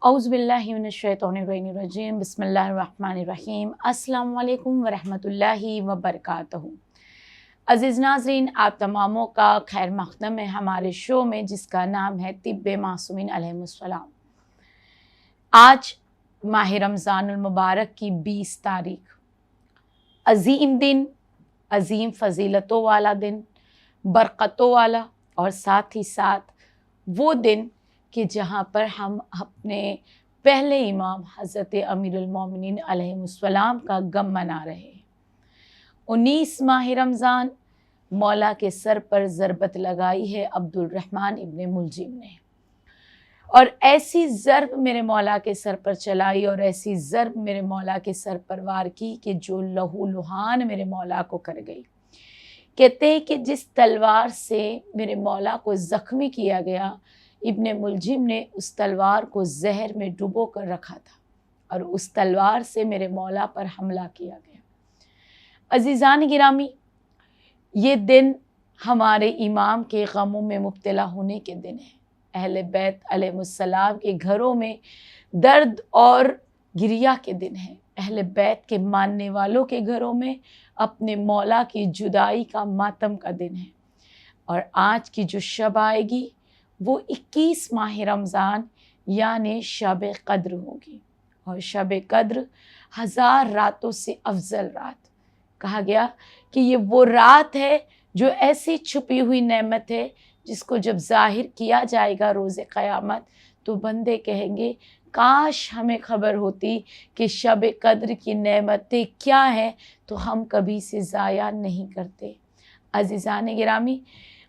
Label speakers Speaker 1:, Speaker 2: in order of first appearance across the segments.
Speaker 1: औज़ुबिल्लाहिमिनश्शैतानिर्रजीम बिस्मिल्लाहिर्रहमानिर्रहीम अस्सलामु अलैकुम वरहमतुल्लाहि वबरकातुहू। अज़ीज़ नाज़रीन, आप तमामों का खैर मक़दम है हमारे शो में जिसका नाम है तिब्बे मासूमीन अलैहिमुस्सलाम। आज माह रमज़ानुल मुबारक की 20 तारीख, अज़ीम दिन, अज़ीम फ़ज़ीलतों वाला दिन, बरक़तों वाला, और साथ ही साथ वो दिन कि जहाँ पर हम अपने पहले इमाम हज़रत अमीरुल मोमिनीन अलैहिमुस्सलाम का गम मना रहे हैं। 19 माह रमज़ान मौला के सर पर ज़रबत लगाई है अब्दुल रहमान इब्ने मुलजिम ने, और ऐसी ज़रब मेरे मौला के सर पर चलाई और ऐसी ज़रब मेरे मौला के सर पर वार की कि जो लहू लुहान मेरे मौला को कर गई। कहते हैं कि जिस तलवार से मेरे मौला को ज़ख्मी किया गया, इब्ने मुलजिम ने उस तलवार को जहर में डुबो कर रखा था और उस तलवार से मेरे मौला पर हमला किया गया। अज़ीज़ान गिरामी, ये दिन हमारे इमाम के गमों में मुब्तला होने के दिन है। अहले बैत अलैहिमुस्सलाम के घरों में दर्द और गिरिया के दिन है। अहले बैत के मानने वालों के घरों में अपने मौला की जुदाई का मातम का दिन है। और आज की जो शब आएगी वो 21 माह रमज़ान यानी शब कद्र होगी, और शब कद्र 1000 रातों से अफजल रात। कहा गया कि ये वो रात है जो ऐसी छुपी हुई नेमत है जिसको जब ज़ाहिर किया जाएगा रोज़े क़यामत तो बंदे कहेंगे काश हमें खबर होती कि शब कद्र की नेमतें क्या हैं तो हम कभी से ज़ाया नहीं करते। अज़ीज़ान गिरामी,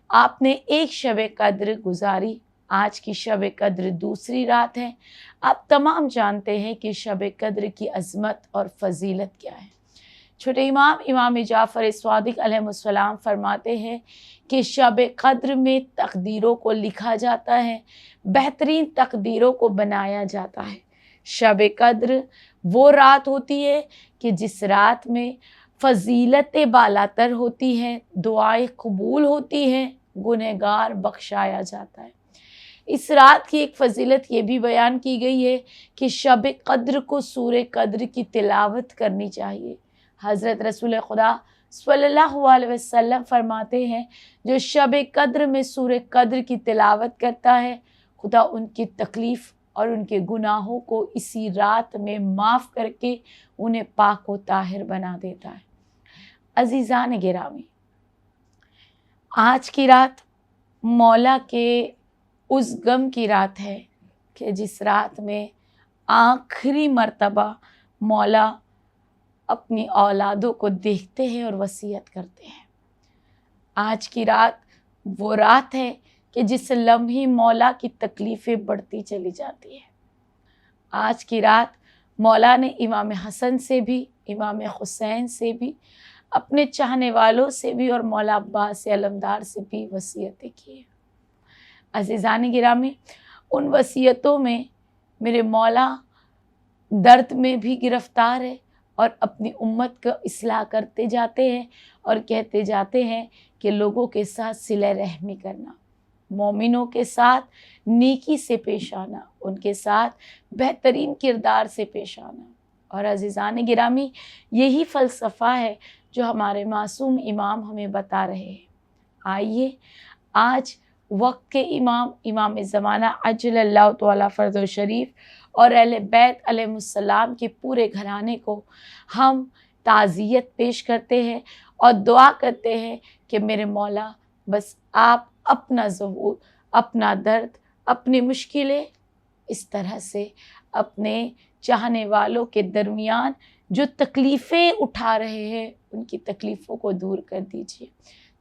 Speaker 1: आपने एक शब कद्र गुजारी, आज की शब कद्र दूसरी रात है। आप तमाम जानते हैं कि शब कद्र की अज़मत और फ़जीलत क्या है। छोटे इमाम जाफ़र स्वादिक़ अलैहिस्सलाम फरमाते हैं कि शब कद्र में तक़दीरों को लिखा जाता है, बेहतरीन तक़दीरों को बनाया जाता है। शब कद्र वो रात होती है कि जिस रात में फ़जीलतें बालातर होती हैं, दुआएं कबूल होती हैं, गुनहगार बख्शाया जाता है। इस रात की एक फ़जीलत ये भी बयान की गई है कि शब कद्र को सूरे कद्र की तिलावत करनी चाहिए। हज़रत रसूल खुदा सल्लल्लाहु अलैहि वसल्लम फरमाते हैं जो शब कद्र में सूरे कद्र की तिलावत करता है, खुदा उनकी तकलीफ़ और उनके गुनाहों को इसी रात में माफ़ करके उन्हें पाक व ताहिर बना देता है। अज़ीज़ान गिरामी, आज की रात मौला के उस गम की रात है कि जिस रात में आखिरी मर्तबा मौला अपनी औलादों को देखते हैं और वसीयत करते हैं। आज की रात वो रात है कि जिस लम्हे मौला की तकलीफ़ें बढ़ती चली जाती है। आज की रात मौला ने इमाम हसन से भी, इमाम हुसैन से भी, अपने चाहने वालों से भी और मौला अब्बास अलमदार से भी वसीयतें की हैं। अज़ीज़ान गिरामी, उन वसीयतों में मेरे मौला दर्द में भी गिरफ़्तार है और अपनी उम्मत का इस्लाह करते जाते हैं और कहते जाते हैं कि लोगों के साथ सिले रहमी करना, मोमिनों के साथ नेकी से पेश आना, उनके साथ बेहतरीन किरदार से पेश आना। और अज़ीज़ान गिरामी, यही फ़लसफ़ा है जो हमारे मासूम इमाम हमें बता रहे हैं। आइए आज वक्त के इमाम ज़माना अज्जलल्लाहु तआला फ़र्ज़हु शरीफ और अहले बैत अलैहिमुस्सलाम के पूरे घराने को हम ताज़ियत पेश करते हैं और दुआ करते हैं कि मेरे मौला बस आप अपना ज़हूर, अपना दर्द, अपनी मुश्किलें इस तरह से अपने चाहने वालों के दरमियान जो तकलीफ़ें उठा रहे हैं उनकी तकलीफ़ों को दूर कर दीजिए।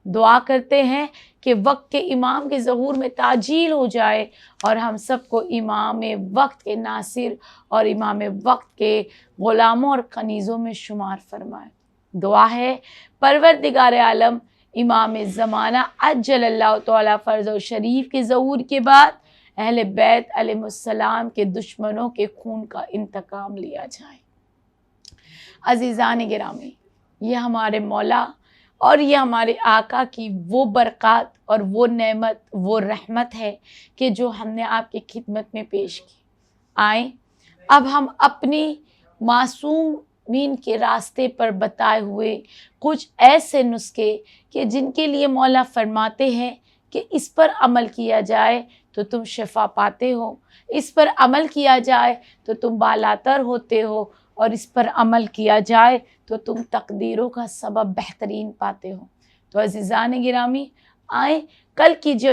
Speaker 1: दुआ करते हैं कि वक्त के इमाम के ज़हूर में ताजील हो जाए और हम सबको इमाम वक्त के नासिर और इमाम वक्त के ग़ुलामों और कनीज़ों में शुमार फरमाए। दुआ है परवरदिगार आलम इमाम ज़माना अज्जलल्लाहु तआला फ़र्ज़हु शरीफ के ज़हूर के बाद अहले बैत अलैहिमुस्सलाम के दुश्मनों के खून का इंतकाम लिया जाए। अज़ीज़ान गिरामी, ये हमारे मौला और ये हमारे आका की वो बरक़ात और वो नेमत, वो रहमत है कि जो हमने आपकी खिदमत में पेश की। آئیں اب ہم اپنی معصومین کے راستے پر بتائے ہوئے کچھ ایسے نسخے کہ جن کے لیے مولا فرماتے ہیں کہ اس پر عمل کیا جائے تو تم شفا پاتے ہو، اس پر عمل کیا جائے تو تم بالاتر ہوتے ہو، اور اس پر عمل کیا جائے تو تم تقدیروں کا سبب بہترین پاتے ہو۔ تو عزیزان گرامی، آئیں کل کی جو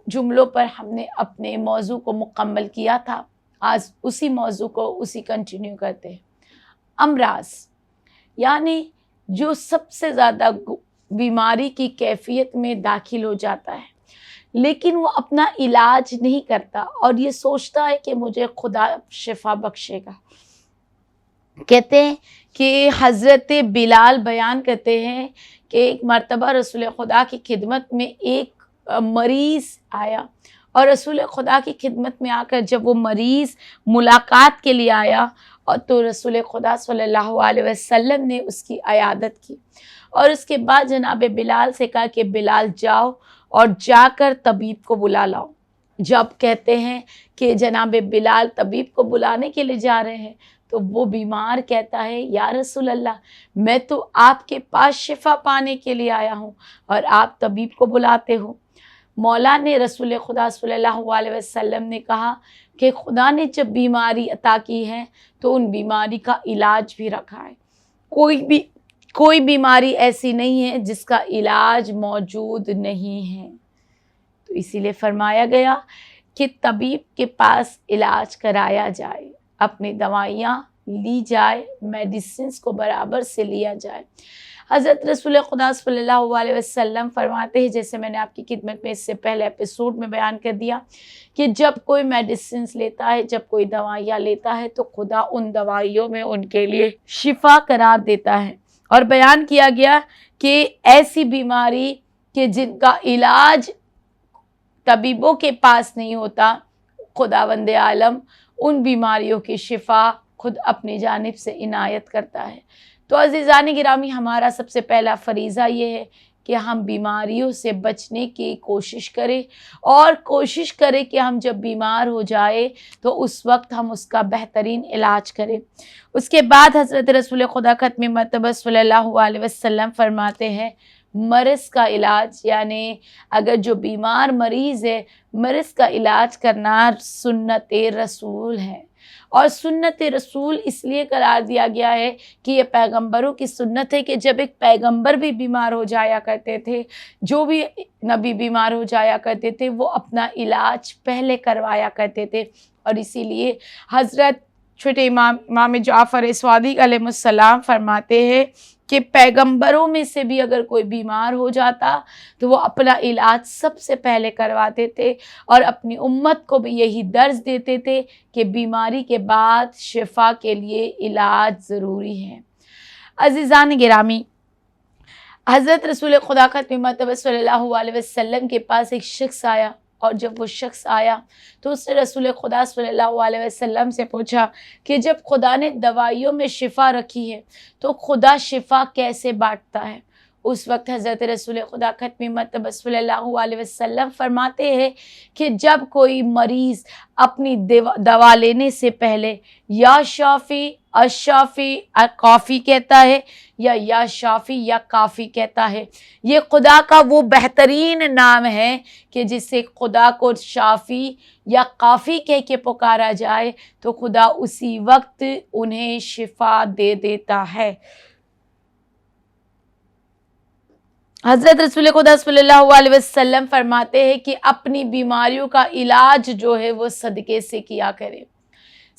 Speaker 1: جملوں پر ہم نے اپنے موضوع کو مکمل کیا تھا، آج اسی موضوع کو کنٹینیو کرتے ہیں۔ امراض یعنی جو سب سے زیادہ بیماری کی کیفیت میں داخل ہو جاتا ہے لیکن وہ اپنا علاج نہیں کرتا اور یہ سوچتا ہے کہ مجھے خدا شفا بخشے گا۔ کہتے ہیں کہ حضرت بلال بیان کرتے ہیں کہ ایک مرتبہ رسول خدا کی خدمت میں ایک مریض آیا، اور رسول خدا کی خدمت میں آ کر جب وہ مریض ملاقات کے لیے آیا اور تو رسول خدا صلی اللہ علیہ وسلم نے اس کی عیادت کی، اور اس کے بعد جناب بلال سے کہا کہ بلال جاؤ اور جا کر طبیب کو بلا لاؤ۔ جب کہتے ہیں کہ جناب بلال طبیب کو بلانے کے لیے جا رہے ہیں تو وہ بیمار کہتا ہے یا رسول اللہ، میں تو آپ کے پاس شفا پانے کے لیے آیا ہوں اور آپ طبیب کو بلاتے ہو۔ مولا نے رسول خدا صلی اللہ علیہ وسلم نے کہا کہ خدا نے جب بیماری عطا کی ہے تو ان بیماری کا علاج بھی رکھا ہے، کوئی بیماری ایسی نہیں ہے جس کا علاج موجود نہیں ہے۔ تو اسی لیے فرمایا گیا کہ طبیب کے پاس علاج کرایا جائے، اپنی دوائیاں لی جائے، میڈیسنز کو برابر سے لیا جائے۔ حضرت رسول خدا صلی اللہ علیہ وسلم فرماتے ہیں، جیسے میں نے آپ کی خدمت میں اس سے پہلے ایپیسوڈ میں بیان کر دیا، کہ جب کوئی میڈیسنز لیتا ہے، جب کوئی دوائیاں لیتا ہے تو خدا ان دوائیوں میں ان کے لیے شفا قرار دیتا ہے۔ اور بیان کیا گیا کہ ایسی بیماری کہ جن کا علاج طبیبوں کے پاس نہیں ہوتا، خداوند عالم ان بیماریوں کی شفا خود اپنی جانب سے عنایت کرتا ہے۔ تو عزیزان گرامی، ہمارا سب سے پہلا فریضہ یہ ہے کہ ہم بیماریوں سے بچنے کی کوشش کریں، اور کوشش کریں کہ ہم جب بیمار ہو جائے تو اس وقت ہم اس کا بہترین علاج کریں۔ اس کے بعد حضرت رسول خدا ختم مرتبہ صلی اللہ علیہ وسلم فرماتے ہیں، مرض کا علاج یعنی اگر جو بیمار مریض ہے، مرض کا علاج کرنا سنت رسول ہے، اور سنت رسول اس لیے قرار دیا گیا ہے کہ یہ پیغمبروں کی سنت ہے کہ جب ایک پیغمبر بھی بیمار ہو جایا کرتے تھے، جو بھی نبی بیمار ہو جایا کرتے تھے، وہ اپنا علاج پہلے کروایا کرتے تھے۔ اور اسی لیے حضرت چھوٹے امام جعفر صادق علیہ السلام فرماتے ہیں کہ پیغمبروں میں سے بھی اگر کوئی بیمار ہو جاتا تو وہ اپنا علاج سب سے پہلے کرواتے تھے، اور اپنی امت کو بھی یہی درس دیتے تھے کہ بیماری کے بعد شفا کے لیے علاج ضروری ہے۔ عزیزان گرامی، حضرت رسول خدا ختم مرتبہ صلی اللہ علیہ وسلم کے پاس ایک شخص آیا، اور جب وہ شخص آیا تو اس نے رسول خدا صلی اللہ علیہ وسلم سے پوچھا کہ جب خدا نے دوائیوں میں شفا رکھی ہے تو خدا شفا کیسے بانٹتا ہے؟ اس وقت حضرت رسول خدا ختم مرتبہ صلی اللہ علیہ وسلم فرماتے ہیں کہ جب کوئی مریض اپنی دوا لینے سے پہلے یا شافی الشافی کافی کہتا ہے، یا شافی یا کافی کہتا ہے، یہ خدا کا وہ بہترین نام ہے کہ جس سے خدا کو شافی یا کافی کہہ کے پکارا جائے تو خدا اسی وقت انہیں شفا دے دیتا ہے۔ حضرت رسول خدا صلی اللہ علیہ وسلم فرماتے ہیں کہ اپنی بیماریوں کا علاج جو ہے وہ صدقے سے کیا کرے۔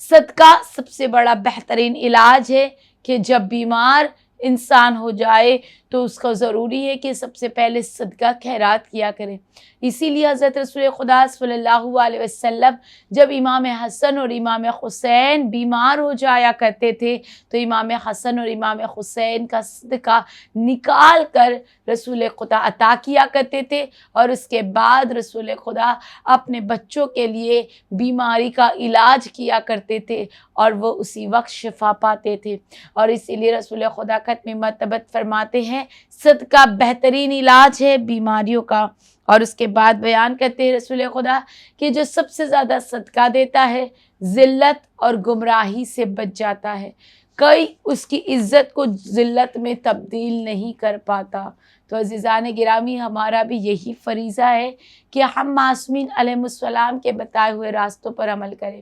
Speaker 1: صدقہ سب سے بڑا بہترین علاج ہے کہ جب بیمار انسان ہو جائے تو اس کو ضروری ہے کہ سب سے پہلے صدقہ خیرات کیا کرے۔ اسی لیے حضرت رسول خدا صلی اللہ علیہ وسلم جب امام حسن اور امام حسین بیمار ہو جایا کرتے تھے تو امام حسن اور امام حسین کا صدقہ نکال کر رسول خدا عطا کیا کرتے تھے، اور اس کے بعد رسول خدا اپنے بچوں کے لیے بیماری کا علاج کیا کرتے تھے اور وہ اسی وقت شفا پاتے تھے۔ اور اسی لیے رسول خدا ختم مرتبہ فرماتے ہیں صدقہ بہترین علاج ہے بیماریوں کا۔ اور اس کے بعد بیان کرتے ہیں رسول خدا کہ جو سب سے زیادہ صدقہ دیتا ہے ذلت اور گمراہی سے بچ جاتا ہے، کوئی اس کی عزت کو ذلت میں تبدیل نہیں کر پاتا۔ تو عزیزان گرامی، ہمارا بھی یہی فریضہ ہے کہ ہم معصومین علیہ السلام کے بتائے ہوئے راستوں پر عمل کریں۔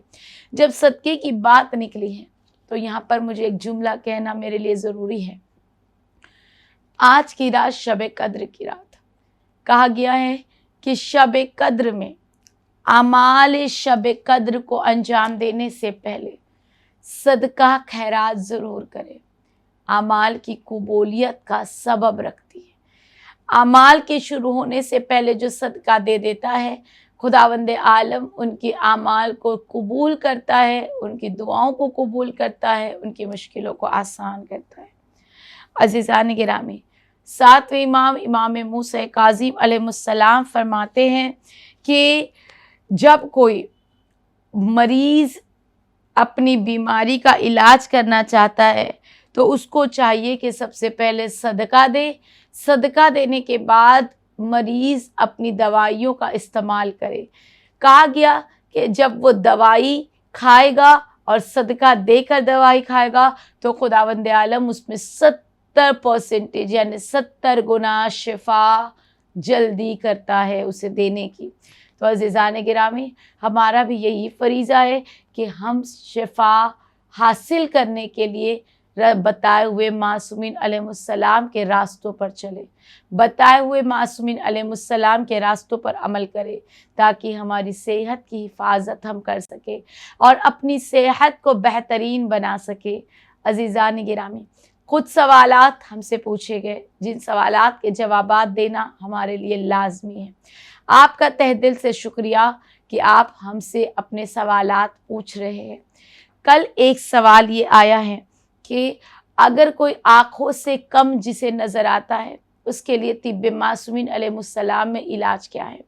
Speaker 1: جب صدقے کی بات نکلی ہے تو یہاں پر مجھے ایک جملہ کہنا میرے لیے ضروری ہے۔ آج کی رات شب قدر کی رات، کہا گیا ہے کہ شب قدر میں اعمال شب قدر کو انجام دینے سے پہلے صدقہ خیرات ضرور کرے، اعمال کی قبولیت کا سبب رکھتی ہے۔ اعمال کے شروع ہونے سے پہلے جو صدقہ دے دیتا ہے، خداوند عالم ان کی اعمال کو قبول کرتا ہے، ان کی دعاؤں کو قبول کرتا ہے، ان کی مشکلوں کو آسان کرتا ہے۔ عزیزان گرامی، ساتویں امام موسیٰ کاظم علیہ السلام فرماتے ہیں کہ جب کوئی مریض اپنی بیماری کا علاج کرنا چاہتا ہے تو اس کو چاہیے کہ سب سے پہلے صدقہ دے، صدقہ دینے کے بعد مریض اپنی دوائیوں کا استعمال کرے۔ کہا گیا کہ جب وہ دوائی کھائے گا اور صدقہ دے کر دوائی کھائے گا تو خداوند عالم اس میں 70% یعنی 70 گنا شفا جلدی کرتا ہے اسے دینے کی۔ تو عزیزان گرامی، ہمارا بھی یہی فریضہ ہے کہ ہم شفا حاصل کرنے کے لیے بتائے ہوئے معصومین علیہ السلام کے راستوں پر چلیں، بتائے ہوئے معصومین علیہ السلام کے راستوں پر عمل کریں، تاکہ ہماری صحت کی حفاظت ہم کر سکیں اور اپنی صحت کو بہترین بنا سکیں۔ عزیزان گرامی، کچھ سوالات ہم سے پوچھے گئے، جن سوالات کے جوابات دینا ہمارے لیے لازمی ہے۔ آپ کا تہ دل سے شکریہ کہ آپ ہم سے اپنے سوالات پوچھ رہے ہیں۔ کل ایک سوال یہ آیا ہے کہ اگر کوئی آنکھوں سے کم جسے نظر آتا ہے، اس کے لیے طب معصومین علیہ السلام میں علاج کیا ہے؟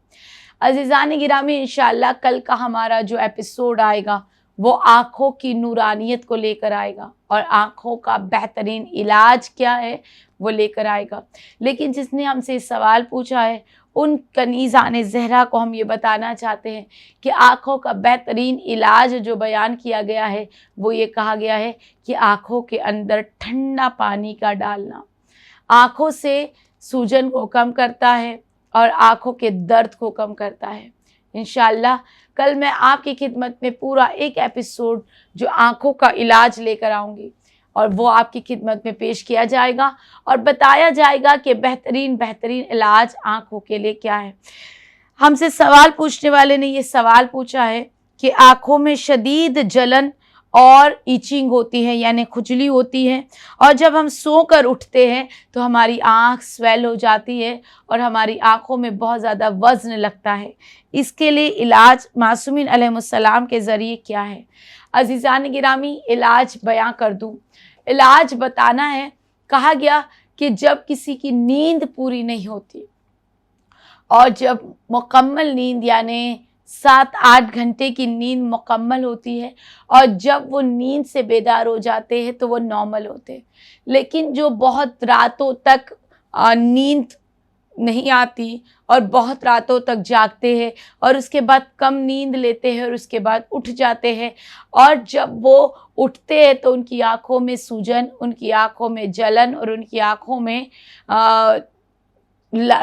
Speaker 1: عزیزان گرامی، انشاءاللہ کل کا ہمارا جو ایپیسوڈ آئے گا وہ آنکھوں کی نورانیت کو لے کر آئے گا اور آنکھوں کا بہترین علاج کیا ہے وہ لے کر آئے گا۔ لیکن جس نے ہم سے سوال پوچھا ہے ان کنیزان زہرا کو ہم یہ بتانا چاہتے ہیں کہ آنکھوں کا بہترین علاج جو بیان کیا گیا ہے وہ یہ کہا گیا ہے کہ آنکھوں کے اندر ٹھنڈا پانی کا ڈالنا آنکھوں سے سوجن کو کم کرتا ہے اور آنکھوں کے درد کو کم کرتا ہے۔ انشاءاللہ کل میں آپ کی خدمت میں پورا ایک ایپیسوڈ جو آنکھوں کا علاج لے کر آؤں گی اور وہ آپ کی خدمت میں پیش کیا جائے گا اور بتایا جائے گا کہ بہترین علاج آنکھوں کے لیے کیا ہے۔ ہم سے سوال پوچھنے والے نے یہ سوال پوچھا ہے کہ آنکھوں میں شدید جلن اور ایچنگ ہوتی ہے، یعنی کھجلی ہوتی ہے، اور جب ہم سو کر اٹھتے ہیں تو ہماری آنکھ سویل ہو جاتی ہے اور ہماری آنکھوں میں بہت زیادہ وزن لگتا ہے۔ اس کے لیے علاج معصومین علیہ السلام کے ذریعے کیا ہے؟ عزیزان گرامی، علاج بیان کر دوں، علاج بتانا ہے۔ کہا گیا کہ جب کسی کی نیند پوری نہیں ہوتی اور جب مکمل نیند یعنی 7-8 گھنٹے کی نیند مکمل ہوتی ہے اور جب وہ نیند سے بیدار ہو جاتے ہیں تو وہ نارمل ہوتے ہیں، لیکن جو بہت راتوں تک نیند نہیں آتی اور بہت راتوں تک جاگتے ہیں اور اس کے بعد کم نیند لیتے ہیں اور اس کے بعد اٹھ جاتے ہیں، اور جب وہ اٹھتے ہیں تو ان کی آنکھوں میں سوجن، ان کی آنکھوں میں جلن اور ان کی آنکھوں میں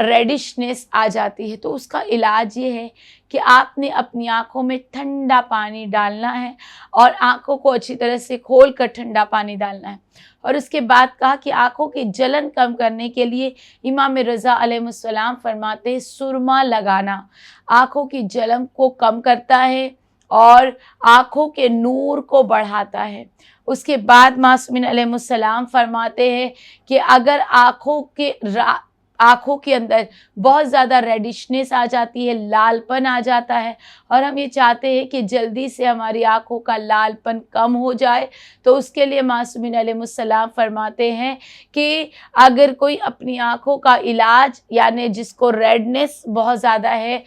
Speaker 1: ریڈشنس آ جاتی ہے، تو اس کا علاج یہ ہے کہ آپ نے اپنی آنکھوں میں ٹھنڈا پانی ڈالنا ہے اور آنکھوں کو اچھی طرح سے کھول کر ٹھنڈا پانی ڈالنا ہے۔ اور اس کے بعد کہا کہ آنکھوں کی جلن کم کرنے کے لیے امام رضا علیہ السلام فرماتے ہیں سرما لگانا آنکھوں کی جلن کو کم کرتا ہے اور آنکھوں کے نور کو بڑھاتا ہے۔ اس کے بعد معصومین علیہ السلام فرماتے ہیں کہ اگر آنکھوں کے اندر بہت زیادہ ریڈشنس آ جاتی ہے، لال پن آ جاتا ہے، اور ہم یہ چاہتے ہیں کہ جلدی سے ہماری آنکھوں کا لال پن کم ہو جائے، تو اس کے لیے معصومین علیہ السلام فرماتے ہیں کہ اگر کوئی اپنی آنکھوں کا علاج یعنی جس کو ریڈنس بہت زیادہ ہے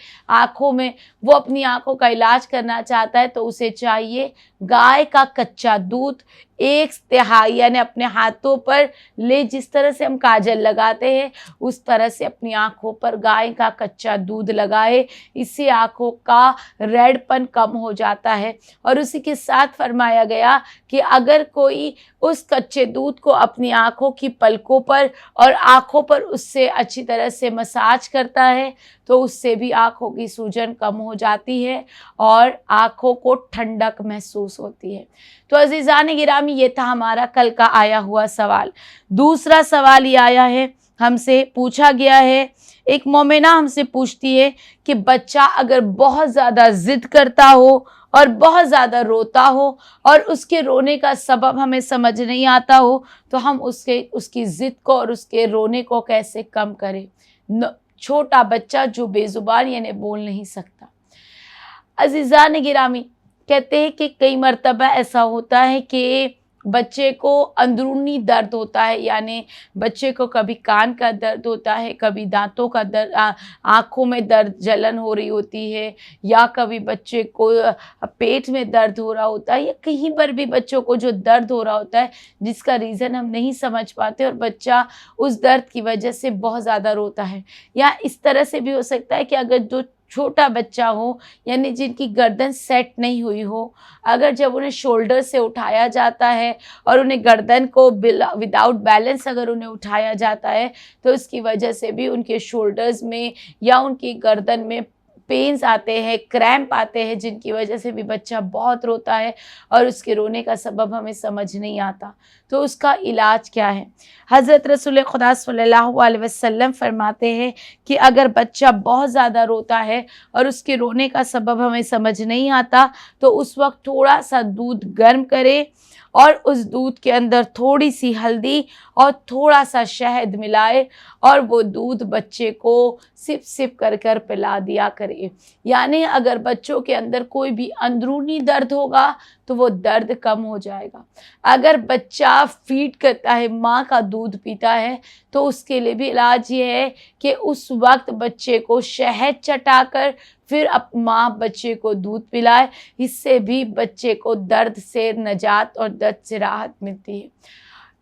Speaker 1: آنکھوں میں، وہ اپنی آنکھوں کا علاج کرنا چاہتا ہے تو اسے چاہیے گائے کا کچا دودھ एक तिहाई यानी अपने हाथों पर ले, जिस तरह से हम काजल लगाते हैं उस तरह से अपनी आँखों पर गाय का कच्चा दूध लगाए, इससे आँखों का रेडपन कम हो जाता है। और उसी के साथ फरमाया गया कि अगर कोई उस कच्चे दूध को अपनी आँखों की पलकों पर और आँखों पर उससे अच्छी तरह से मसाज करता है तो उससे भी आँखों की सूजन कम हो जाती है और आँखों को ठंडक महसूस होती है। तो अज़ीज़ान गिरामी, ये था हमारा कल का आया हुआ सवाल। दूसरा सवाल ये आया है, हमसे पूछा गया है, एक मोमिना हमसे पूछती है कि बच्चा अगर बहुत ज़्यादा ज़िद करता हो और बहुत ज़्यादा रोता हो और उसके रोने का सबब हमें समझ नहीं आता हो तो हम उसकी ज़िद को और उसके रोने को कैसे कम करें। छोटा बच्चा जो बेज़ुबान यानी बोल नहीं सकता। अज़ीज़ान गिरामी, कहते हैं कि कई मर्तबा ऐसा होता है कि बच्चे को अंदरूनी दर्द होता है, यानी बच्चे को कभी कान का दर्द होता है, कभी दांतों का दर्द, आँखों में दर्द, जलन हो रही होती है, या कभी बच्चे को पेट में दर्द हो रहा होता है, या कहीं पर भी बच्चों को जो दर्द हो रहा होता है जिसका रीज़न हम नहीं समझ पाते और बच्चा उस दर्द की वजह से बहुत ज़्यादा रोता है। या इस तरह से भी हो सकता है कि अगर जो छोटा बच्चा हो यानी जिनकी गर्दन सेट नहीं हुई हो, अगर जब उन्हें शोल्डर से उठाया जाता है और उन्हें गर्दन को विदाउट बैलेंस अगर उन्हें उठाया जाता है तो इसकी वजह से भी उनके शोल्डर्स में या उनकी गर्दन में पेन्स आते हैं, क्रैम्प आते हैं, जिनकी वजह से भी बच्चा बहुत रोता है और उसके रोने का सबब हमें समझ नहीं आता। तो उसका इलाज क्या है? हज़रत रसूल खुदा सल्लल्लाहु अलैहि वसल्लम फरमाते हैं कि अगर बच्चा बहुत ज़्यादा रोता है और उसके रोने का सबब हमें समझ नहीं आता तो उस वक्त थोड़ा सा दूध गर्म करें और उस दूध के अंदर थोड़ी सी हल्दी और थोड़ा सा शहद मिलाए और वो दूध बच्चे को सिप सिप कर कर पिला दिया करे। यानी अगर बच्चों के अंदर कोई भी अंदरूनी दर्द होगा तो वो दर्द कम हो जाएगा। अगर बच्चा फीड करता है, माँ का दूध पीता है, तो उसके लिए भी इलाज ये है कि उस वक्त बच्चे को शहद चटाकर फिर माँ बच्चे को दूध पिलाए। इससे भी बच्चे को दर्द से निजात और दर्द से राहत मिलती है।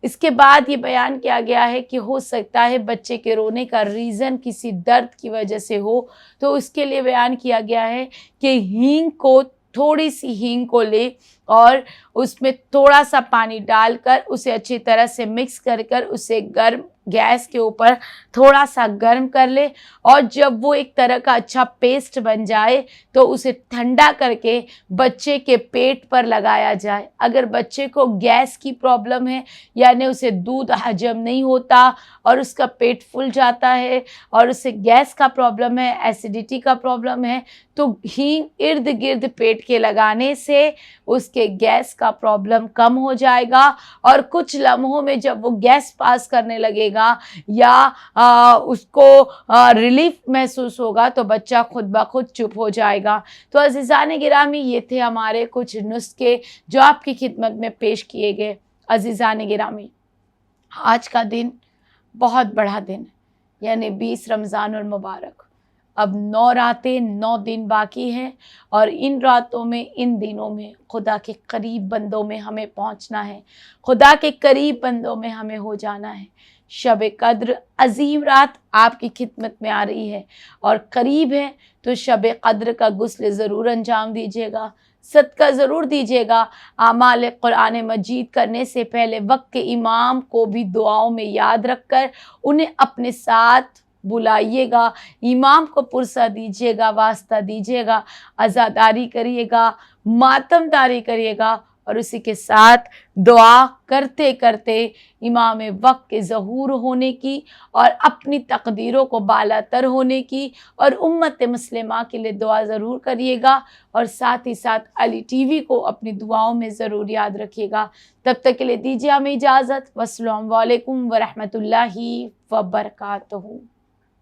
Speaker 1: इसके बाद ये बयान किया गया है कि हो सकता है बच्चे के रोने का रीज़न किसी दर्द की वजह से हो, तो उसके लिए बयान किया गया है कि हींग को, थोड़ी सी हींग को ले और उसमें थोड़ा सा पानी डालकर उसे अच्छी तरह से मिक्स कर कर उसे गर्म गैस के ऊपर थोड़ा सा गर्म कर ले और जब वो एक तरह का अच्छा पेस्ट बन जाए तो उसे ठंडा करके बच्चे के पेट पर लगाया जाए। अगर बच्चे को गैस की प्रॉब्लम है यानी उसे दूध हजम नहीं होता और उसका पेट फूल जाता है और उसे गैस का प्रॉब्लम है, एसिडिटी का प्रॉब्लम है, तो हींग इर्द गिर्द पेट के लगाने से उसके गैस का प्रॉब्लम कम हो जाएगा और कुछ लम्हों में जब वो गैस पास करने लगेगा या उसको रिलीफ महसूस होगा तो बच्चा खुद ब खुद चुप हो जाएगा। तो अज़ीज़ान गिरामी, ये थे हमारे कुछ नुस्खे जो आपकी खिदमत में पेश किए गए। अज़ीज़ान गिरामी, आज का दिन बहुत बड़ा दिन है, यानी 20 रमज़ानुल मुबारक। अब 9 रातें, 9 दिन बाकी हैं और इन रातों में, इन दिनों में खुदा के करीब बंदों में हमें पहुंचना है, खुदा के करीब बंदों में हमें हो जाना है। शब कद्र अजीम रात आपकी खिदमत में आ रही है और करीब है, तो शब कद्र का गुस्ल ज़रूर अंजाम दीजिएगा, सदका ज़रूर दीजिएगा। आमाल कुरान मजीद करने से पहले वक्त के इमाम को भी दुआओं में याद रखकर उन्हें अपने साथ बुलाइएगा, इमाम को पुरसा दीजिएगा, वास्ता दीजिएगा, अज़ादारी करिएगा, मातमदारी करिएगा और उसी के साथ दुआ करते करते इमाम वक्त के ज़हूर होने की और अपनी तकदीरों को बालातर होने की और उम्मत मुस्लिमा के लिए दुआ ज़रूर करिएगा और साथ ही साथ अली टीवी को अपनी दुआओं में ज़रूर याद रखिएगा। तब तक के लिए दीजिए हमें इजाज़त। वस्सलामु अलैकुम व रहमतुल्लाहि व बरकातहू।